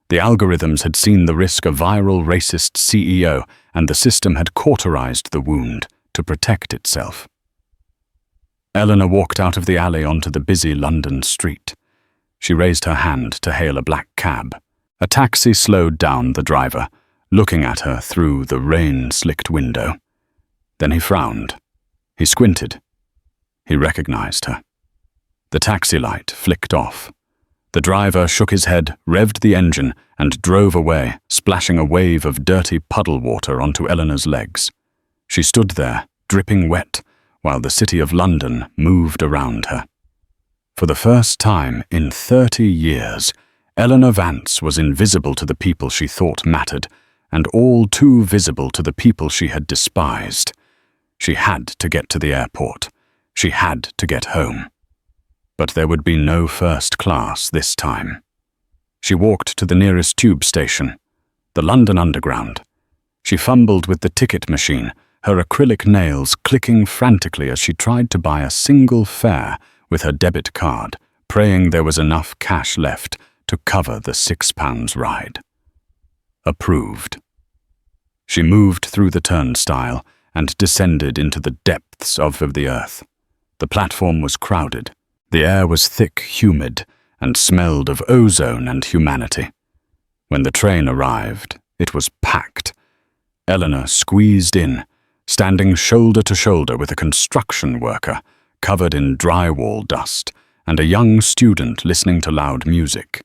The algorithms had seen the risk of viral racist CEO, and the system had cauterized the wound to protect itself. Eleanor walked out of the alley onto the busy London street. She raised her hand to hail a black cab. A taxi slowed down the driver, looking at her through the rain-slicked window. Then he frowned. He squinted. He recognized her. The taxi light flicked off. The driver shook his head, revved the engine, and drove away, splashing a wave of dirty puddle water onto Eleanor's legs. She stood there, dripping wet, while the city of London moved around her. For the first time in 30 years, Eleanor Vance was invisible to the people she thought mattered, and all too visible to the people she had despised. She had to get to the airport. She had to get home. But there would be no first class this time. She walked to the nearest tube station, the London Underground. She fumbled with the ticket machine, her acrylic nails clicking frantically as she tried to buy a single fare with her debit card, praying there was enough cash left to cover the £6 ride. Approved. She moved through the turnstile and descended into the depths of the earth. The platform was crowded. The air was thick, humid, and smelled of ozone and humanity. When the train arrived, it was packed. Eleanor squeezed in, standing shoulder to shoulder with a construction worker covered in drywall dust and a young student listening to loud music.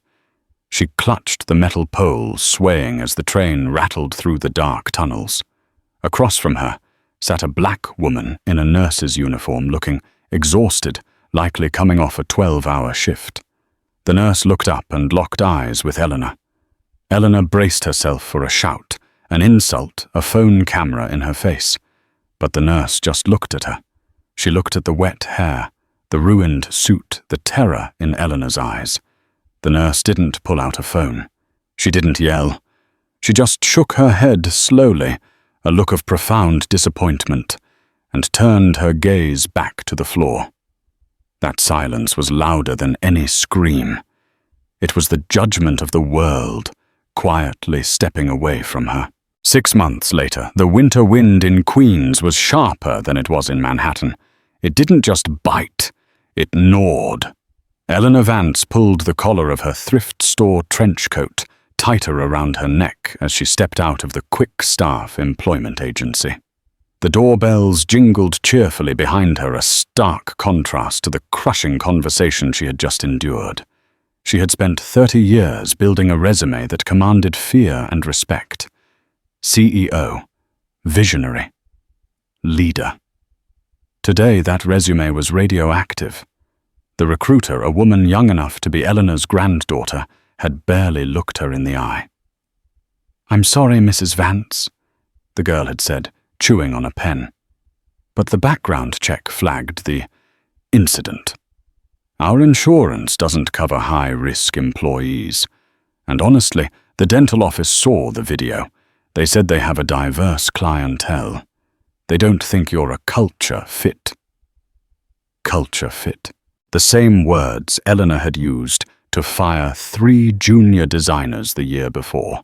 She clutched the metal pole, swaying as the train rattled through the dark tunnels. Across from her sat a black woman in a nurse's uniform, looking exhausted, likely coming off a 12-hour shift. The nurse looked up and locked eyes with Eleanor. Eleanor braced herself for a shout, an insult, a phone camera in her face. But the nurse just looked at her. She looked at the wet hair, the ruined suit, the terror in Eleanor's eyes. The nurse didn't pull out a phone. She didn't yell. She just shook her head slowly, a look of profound disappointment, and turned her gaze back to the floor. That silence was louder than any scream. It was the judgment of the world, quietly stepping away from her. 6 months later, the winter wind in Queens was sharper than it was in Manhattan. It didn't just bite, it gnawed. Eleanor Vance pulled the collar of her thrift store trench coat tighter around her neck as she stepped out of the Quick Staff employment agency. The doorbells jingled cheerfully behind her, a stark contrast to the crushing conversation she had just endured. She had spent 30 years building a resume that commanded fear and respect. CEO, visionary, leader. Today that resume was radioactive. The recruiter, a woman young enough to be Eleanor's granddaughter, had barely looked her in the eye. "I'm sorry, Mrs. Vance," the girl had said, chewing on a pen. But the background check flagged the incident. "Our insurance doesn't cover high-risk employees." And honestly, the dental office saw the video. They said they have a diverse clientele. They don't think you're a culture fit. Culture fit. The same words Eleanor had used to fire 3 junior designers the year before.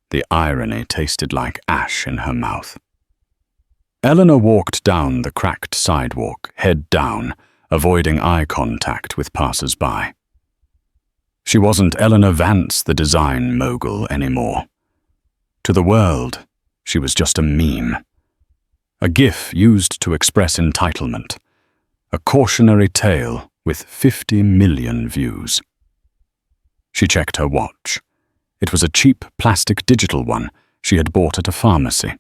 The irony tasted like ash in her mouth. Eleanor walked down the cracked sidewalk, head down, avoiding eye contact with passers-by. She wasn't Eleanor Vance, the design mogul, anymore. To the world, she was just a meme. A gif used to express entitlement. A cautionary tale with 50 million views. She checked her watch. It was a cheap plastic digital one she had bought at a pharmacy.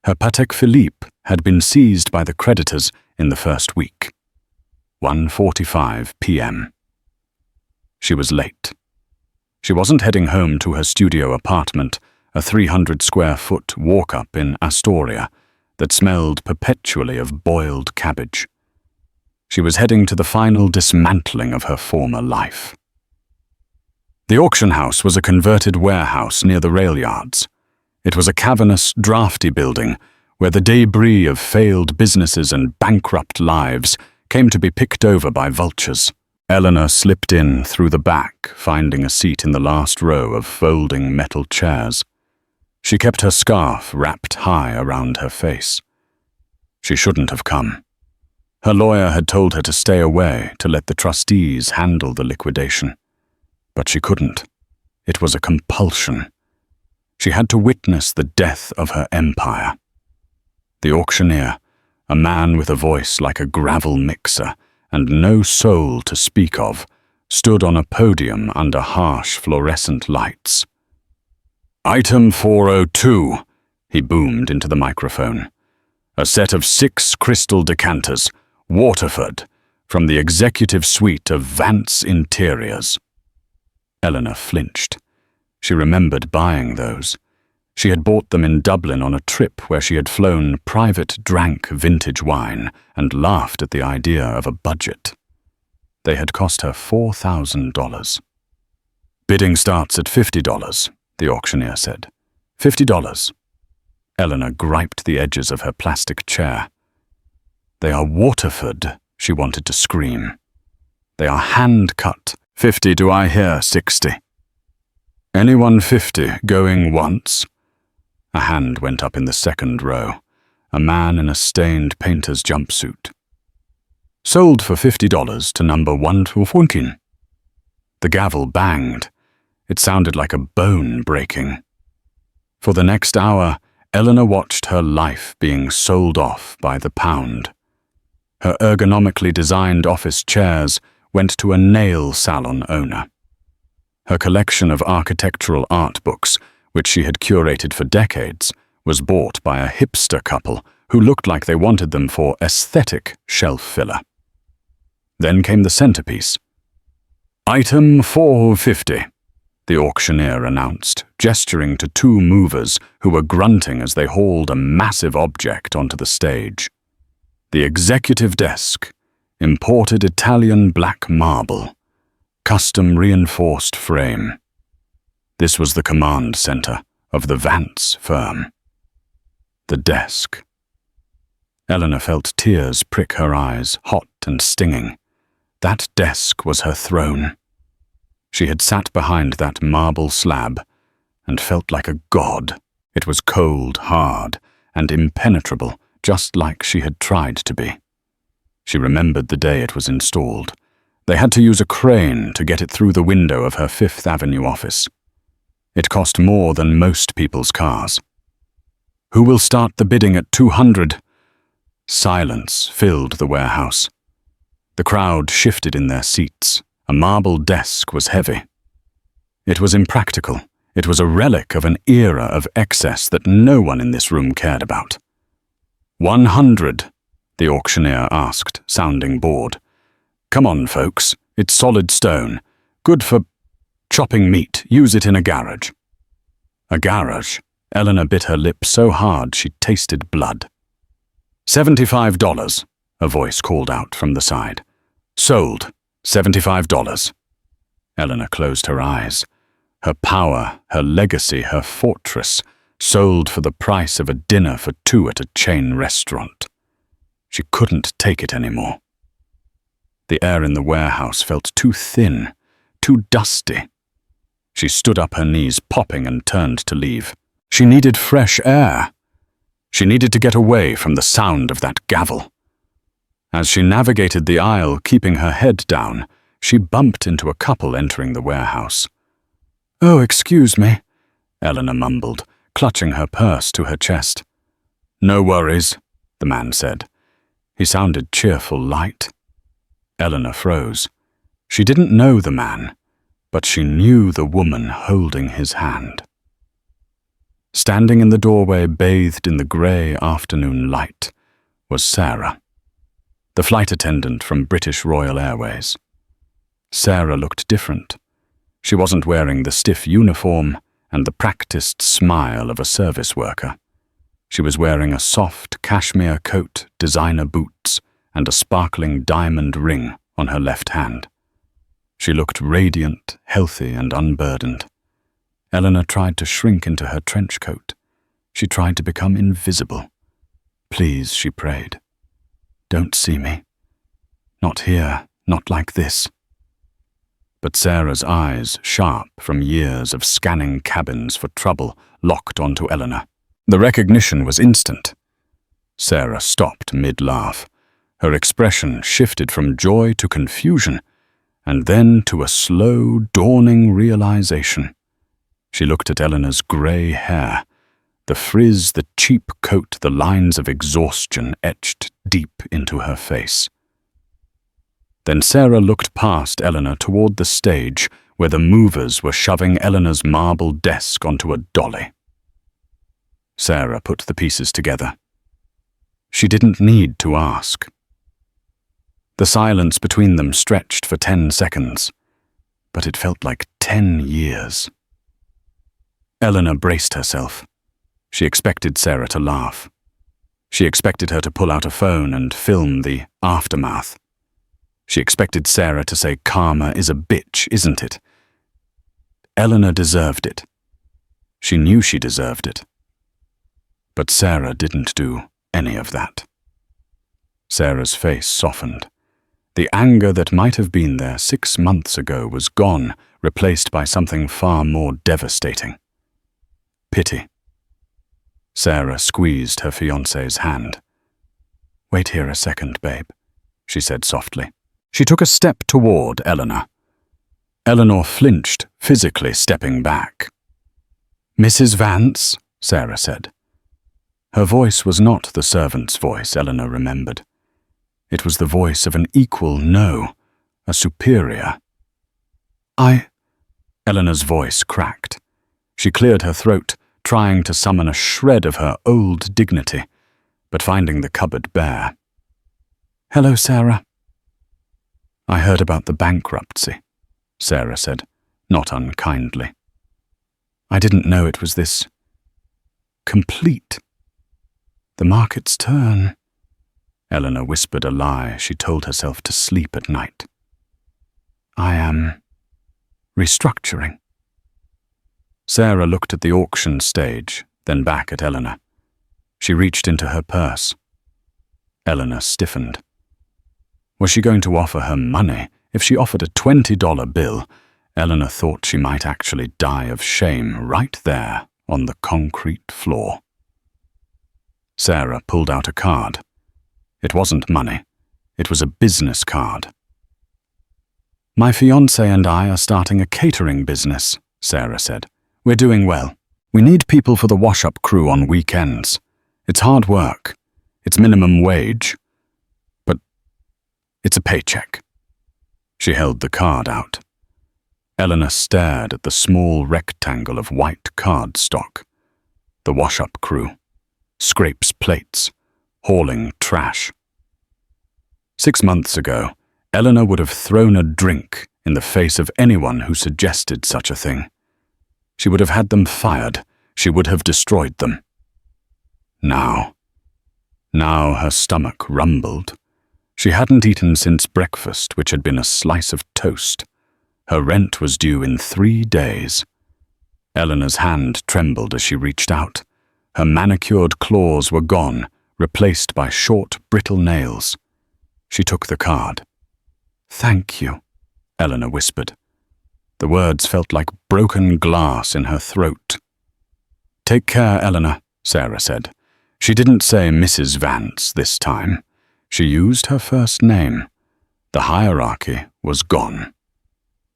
Her Patek Philippe had been seized by the creditors in the first week. 1:45 p.m. She was late. She wasn't heading home to her studio apartment, a 300-square-foot walk-up in Astoria that smelled perpetually of boiled cabbage. She was heading to the final dismantling of her former life. The auction house was a converted warehouse near the rail yards. It was a cavernous, drafty building where the debris of failed businesses and bankrupt lives came to be picked over by vultures. Eleanor slipped in through the back, finding a seat in the last row of folding metal chairs. She kept her scarf wrapped high around her face. She shouldn't have come. Her lawyer had told her to stay away, to let the trustees handle the liquidation. But she couldn't. It was a compulsion. She had to witness the death of her empire. The auctioneer, a man with a voice like a gravel mixer and no soul to speak of, stood on a podium under harsh fluorescent lights. "Item 402, he boomed into the microphone. "A set of 6 crystal decanters, Waterford, from the executive suite of Vance Interiors." Eleanor flinched. She remembered buying those. She had bought them in Dublin on a trip where she had flown private drank vintage wine and laughed at the idea of a budget. They had cost her $4,000. "Bidding starts at $50, the auctioneer said. $50. Eleanor griped the edges of her plastic chair. "They are Waterford," she wanted to scream. "They are hand-cut. 50, do I hear 60? Anyone 50 going once?" A hand went up in the second row, a man in a stained painter's jumpsuit. "Sold for $50 to number 114. The gavel banged. It sounded like a bone breaking. For the next hour, Eleanor watched her life being sold off by the pound. Her ergonomically designed office chairs went to a nail salon owner. Her collection of architectural art books, which she had curated for decades, was bought by a hipster couple who looked like they wanted them for aesthetic shelf filler. Then came the centerpiece. "Item 450. the auctioneer announced, gesturing to two movers who were grunting as they hauled a massive object onto the stage. The executive desk, imported Italian black marble, custom reinforced frame. This was the command center of the Vance firm. The desk. Eleanor felt tears prick her eyes, hot and stinging. That desk was her throne. She had sat behind that marble slab and felt like a god. It was cold, hard, and impenetrable, just like she had tried to be. She remembered the day it was installed. They had to use a crane to get it through the window of her Fifth Avenue office. It cost more than most people's cars. "Who will start the bidding at 200? Silence filled the warehouse. The crowd shifted in their seats. A marble desk was heavy. It was impractical. It was a relic of an era of excess that no one in this room cared about. 100, the auctioneer asked, sounding bored. "Come on, folks. It's solid stone. Good for chopping meat. Use it in a garage." A garage? Eleanor bit her lip so hard she tasted blood. $75, a voice called out from the side. "Sold. $75. Eleanor closed her eyes. Her power, her legacy, her fortress, sold for the price of a dinner for two at a chain restaurant. She couldn't take it anymore. The air in the warehouse felt too thin, too dusty. She stood up, her knees popping, and turned to leave. She needed fresh air. She needed to get away from the sound of that gavel. As she navigated the aisle, keeping her head down, she bumped into a couple entering the warehouse. "Oh, excuse me," Eleanor mumbled, clutching her purse to her chest. "No worries," the man said. He sounded cheerful, light. Eleanor froze. She didn't know the man, but she knew the woman holding his hand. Standing in the doorway, bathed in the grey afternoon light, was Sarah, the flight attendant from British Royal Airways. Sarah looked different. She wasn't wearing the stiff uniform and the practiced smile of a service worker. She was wearing a soft cashmere coat, designer boots, and a sparkling diamond ring on her left hand. She looked radiant, healthy, and unburdened. Eleanor tried to shrink into her trench coat. She tried to become invisible. "Please," she prayed. "Don't see me. Not here, not like this." But Sarah's eyes, sharp from years of scanning cabins for trouble, locked onto Eleanor. The recognition was instant. Sarah stopped mid-laugh. Her expression shifted from joy to confusion, and then to a slow, dawning realization. She looked at Eleanor's grey hair, the frizz, the cheap coat, the lines of exhaustion etched deep into her face. Then Sarah looked past Eleanor toward the stage where the movers were shoving Eleanor's marble desk onto a dolly. Sarah put the pieces together. She didn't need to ask. The silence between them stretched for 10 seconds, but it felt like 10 years. Eleanor braced herself. She expected Sarah to laugh. She expected her to pull out a phone and film the aftermath. She expected Sarah to say, "Karma is a bitch, isn't it?" Eleanor deserved it. She knew she deserved it. But Sarah didn't do any of that. Sarah's face softened. The anger that might have been there 6 months ago was gone, replaced by something far more devastating. Pity. Sarah squeezed her fiancé's hand. "Wait here a second, babe," she said softly. She took a step toward Eleanor. Eleanor flinched, physically stepping back. "Mrs. Vance," Sarah said. Her voice was not the servant's voice, Eleanor remembered. It was the voice of an equal, no, a superior. Eleanor's voice cracked. She cleared her throat, trying to summon a shred of her old dignity, but finding the cupboard bare. "Hello, Sarah." "I heard about the bankruptcy," Sarah said, not unkindly. I didn't know it was this complete. The market's turn. Eleanor whispered a lie she told herself to sleep at night. I am restructuring. Sarah looked at the auction stage, then back at Eleanor. She reached into her purse. Eleanor stiffened. Was she going to offer her money? If she offered a $20 bill, Eleanor thought she might actually die of shame right there on the concrete floor. Sarah pulled out a card. It wasn't money. It was a business card. My fiancé and I are starting a catering business, Sarah said. We're doing well. We need people for the wash-up crew on weekends. It's hard work. It's minimum wage. But it's a paycheck. She held the card out. Eleanor stared at the small rectangle of white cardstock. The wash-up crew. Scrapes plates. Hauling trash. 6 months ago, Eleanor would have thrown a drink in the face of anyone who suggested such a thing. She would have had them fired. She would have destroyed them. Now her stomach rumbled. She hadn't eaten since breakfast, which had been a slice of toast. Her rent was due in 3 days. Eleanor's hand trembled as she reached out. Her manicured claws were gone, replaced by short, brittle nails. She took the card. Thank you, Eleanor whispered. The words felt like broken glass in her throat. Take care, Eleanor, Sarah said. She didn't say Mrs. Vance this time. She used her first name. The hierarchy was gone.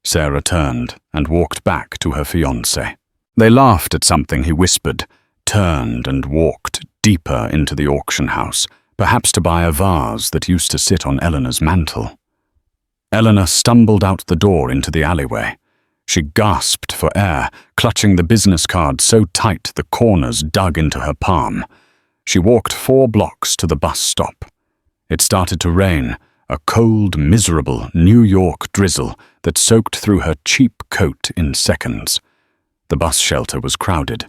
Sarah turned and walked back to her fiancé. They laughed at something he whispered, turned and walked deeper into the auction house, perhaps to buy a vase that used to sit on Eleanor's mantel. Eleanor stumbled out the door into the alleyway. She gasped for air, clutching the business card so tight the corners dug into her palm. She walked 4 blocks to the bus stop. It started to rain, a cold, miserable New York drizzle that soaked through her cheap coat in seconds. The bus shelter was crowded.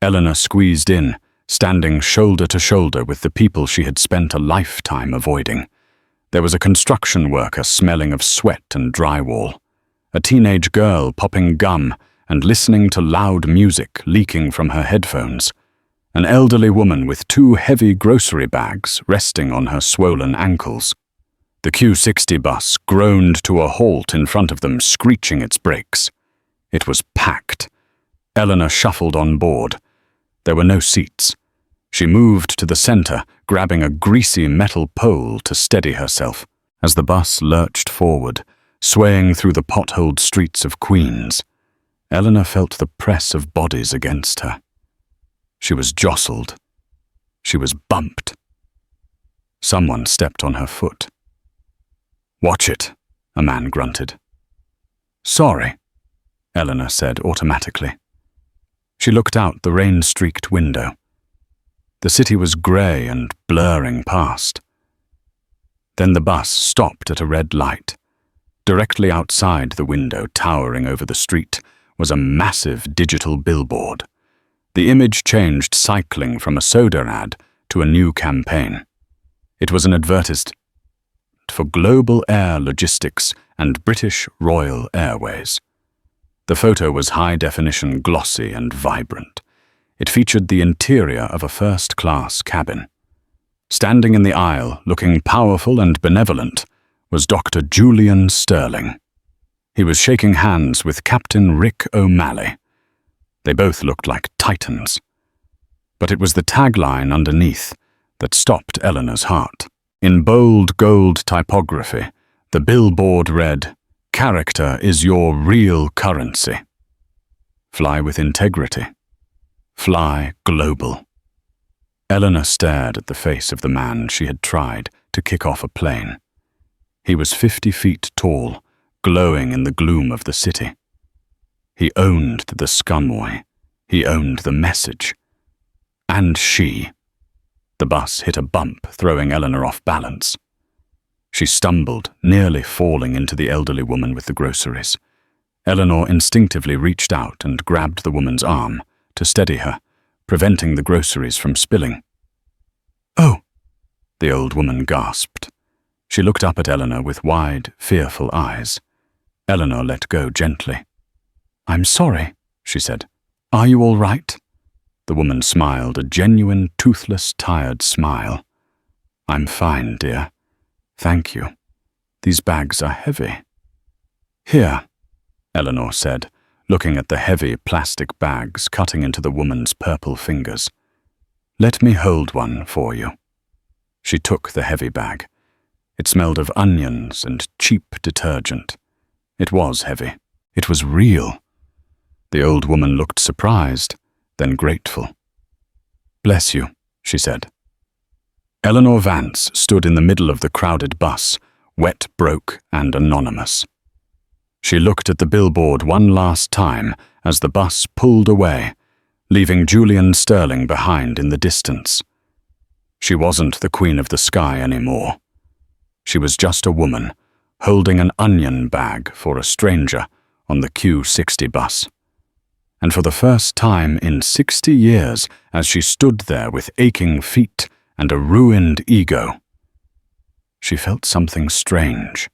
Eleanor squeezed in, standing shoulder to shoulder with the people she had spent a lifetime avoiding. There was a construction worker smelling of sweat and drywall, a teenage girl popping gum and listening to loud music leaking from her headphones, an elderly woman with 2 heavy grocery bags resting on her swollen ankles. The Q60 bus groaned to a halt in front of them, screeching its brakes. It was packed. Eleanor shuffled on board. There were no seats. She moved to the center, grabbing a greasy metal pole to steady herself as the bus lurched forward, swaying through the potholed streets of Queens. Eleanor felt the press of bodies against her. She was jostled. She was bumped. Someone stepped on her foot. Watch it, a man grunted. Sorry, Eleanor said automatically. She looked out the rain-streaked window. The city was grey and blurring past. Then the bus stopped at a red light. Directly outside the window, towering over the street, was a massive digital billboard. The image changed cycling from a soda ad to a new campaign. It was an advertisement for Global Air Logistics and British Royal Airways. The photo was high-definition, glossy and vibrant. It featured the interior of a first-class cabin. Standing in the aisle, looking powerful and benevolent, was Dr. Julian Sterling. He was shaking hands with Captain Rick O'Malley. They both looked like titans. But it was the tagline underneath that stopped Eleanor's heart. In bold gold typography, the billboard read, "Character is your real currency. Fly with integrity. Fly global." Eleanor stared at the face of the man she had tried to kick off a plane. He was 50 feet tall, glowing in the gloom of the city. He owned the scumway. He owned the message. And she. The bus hit a bump, throwing Eleanor off balance. She stumbled, nearly falling into the elderly woman with the groceries. Eleanor instinctively reached out and grabbed the woman's arm to steady her, preventing the groceries from spilling. "Oh!" the old woman gasped. She looked up at Eleanor with wide, fearful eyes. Eleanor let go gently. "I'm sorry," she said. "Are you all right?" The woman smiled, a genuine, toothless, tired smile. "I'm fine, dear. Thank you. These bags are heavy." "Here," Eleanor said, looking at the heavy plastic bags cutting into the woman's purple fingers. "Let me hold one for you." She took the heavy bag. It smelled of onions and cheap detergent. It was heavy. It was real. The old woman looked surprised, then grateful. "Bless you," she said. Eleanor Vance stood in the middle of the crowded bus, wet, broke, and anonymous. She looked at the billboard one last time as the bus pulled away, leaving Julian Sterling behind in the distance. She wasn't the queen of the sky anymore. She was just a woman, holding an onion bag for a stranger on the Q60 bus. And for the first time in 60 years, as she stood there with aching feet and a ruined ego, she felt something strange.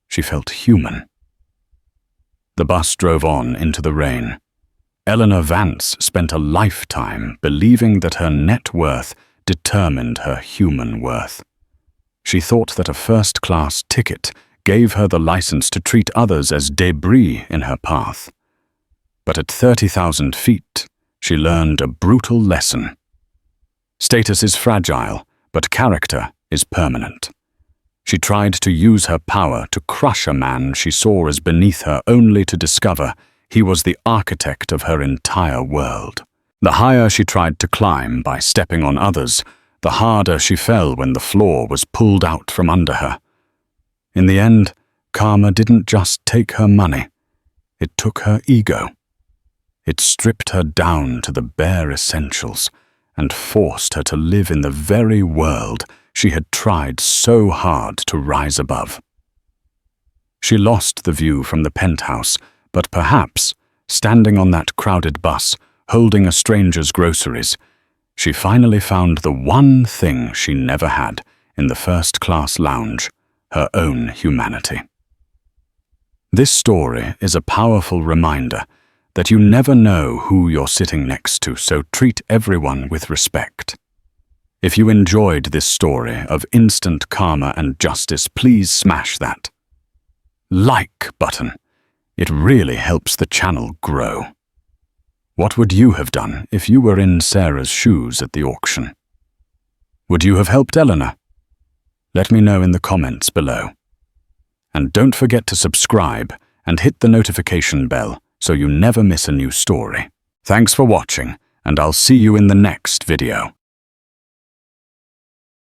She felt human. The bus drove on into the rain. Eleanor Vance spent a lifetime believing that her net worth determined her human worth. She thought that a first-class ticket gave her the license to treat others as debris in her path. But at 30,000 feet, she learned a brutal lesson. Status is fragile, but character is permanent. She tried to use her power to crush a man she saw as beneath her, only to discover he was the architect of her entire world. The higher she tried to climb by stepping on others, the harder she fell when the floor was pulled out from under her. In the end, karma didn't just take her money. It took her ego. It stripped her down to the bare essentials and forced her to live in the very world she had tried so hard to rise above. She lost the view from the penthouse, but perhaps, standing on that crowded bus, holding a stranger's groceries, she finally found the one thing she never had in the first-class lounge, her own humanity. This story is a powerful reminder that you never know who you're sitting next to, so treat everyone with respect. If you enjoyed this story of instant karma and justice, please smash that like button. It really helps the channel grow. What would you have done if you were in Sarah's shoes at the auction? Would you have helped Eleanor? Let me know in the comments below. And don't forget to subscribe and hit the notification bell so you never miss a new story. Thanks for watching, and I'll see you in the next video.